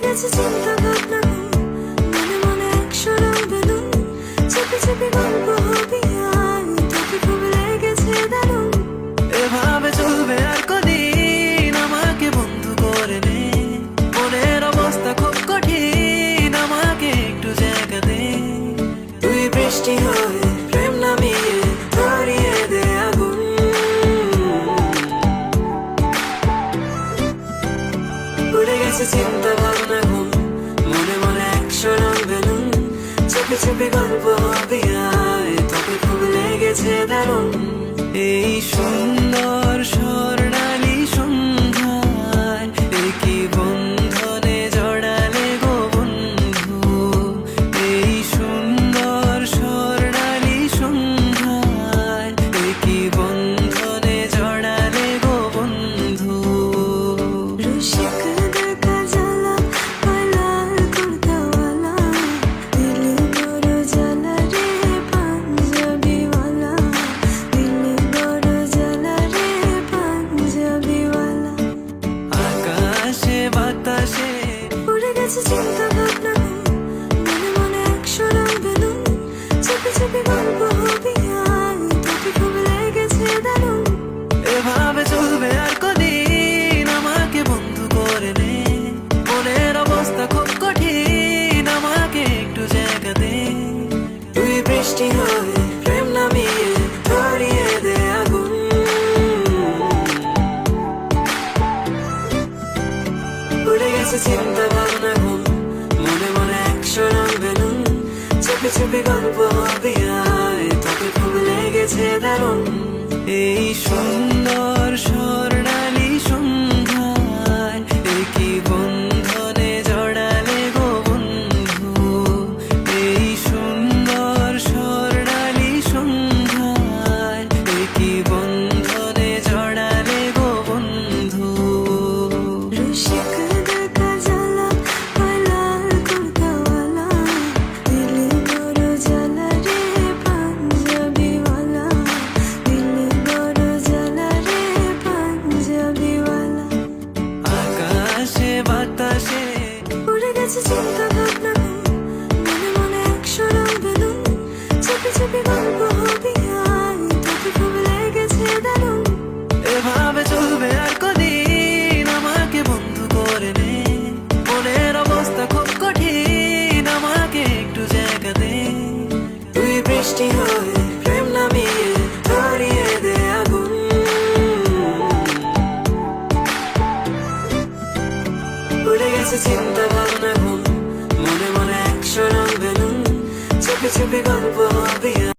গেছে চিন্তা ভাবনা মনে মনে একশো রং বেলুন চেপে চেপে গল্প হবে আর তোকে খুব লেগেছে দারুণ এভাবে চলবে আর কদিন আমাকে বন্ধু করে নে মনের অবস্থা খুব কঠিন আমাকে একটু জায়গা দে তুই বৃষ্টি হয়ে প্রেম নামিয়ে ধরিয়ে দে আগুন উড়ে গেছে চিন্তা ভাবনা মনে মনে একশো রং বেলুন চেপে চেপে গল্প হবে আয় তোকে খুব লেগেছে দারুণ এই সুন্দর স্বর্ণালী সন্ধ্যায় একই বন্ধনে জড়ালে গো বন্ধু এই সুন্দর স্বর্ণালী সন্ধ্যায় একই বন্ধনে জড়ালে গো বন্ধু রসিক দেখা জ্বালা পালাল কুর্তাওয়ালা দিলি বড় জ্বালা রে পাঞ্জাবিওয়ালা দিলি বড় জ্বালা রে পাঞ্জাবিওয়ালা আকাশে বাতাসে উড়ে গেছে চিন্তা ভাবনা মনে মনে একশো রং বেলুন চেপে চেপে গল্প হবে আর তোকে খুব লেগেছে দারুণ এভাবে চলবে আর কদিন আমাকে বন্ধু করে নে মনের অবস্থা খুব কঠিন আমাকে একটু জায়গা দে তুই বৃষ্টি হয়ে প্রেম নামিয়ে ধরিয়ে দে আগুন উড়ে গেছে চিন্তা ভাবনা মনে মনে একশো রং বেলুন চেপে চেপে গল্প হবে আয় তোকে খুব লেগেছে দারুণ এই সুন্দর স্বর্ণালী সন্ধ্যায় একই বন্ধনে জড়ালে গো বন্ধু এই সুন্দর স্বর্ণালী সন্ধ্যায় একই বন্ধনে জড়ালে গো বন্ধু রসিক দেখা জ্বালা পালাল কুর্তাওয়ালা দিলি বড় জ্বালা রে পাঞ্জাবিওয়ালা দিলি বড় জ্বালা রে পাঞ্জাবিওয়ালা আকাশে বাতাসে উড়ে গেছে চিন্তা ভাবনা মনে মনে একশো রং বেলুন চেপে চেপে গল্প হবে আর তোকে খুব লেগেছে দারুণ এভাবে চলবে আর কদিন আমাকে বন্ধু করে নে মনের অবস্থা খুব কঠিন আমাকে একটু জায়গা দে তুই বৃষ্টি হয়ে প্রেম নামিয়ে ধরিয়ে দে আগুন উড়ে গেছে চিন্তা ভাবনা মনে মনে একশো রং বেলুন চেপে চেপে গল্প হবে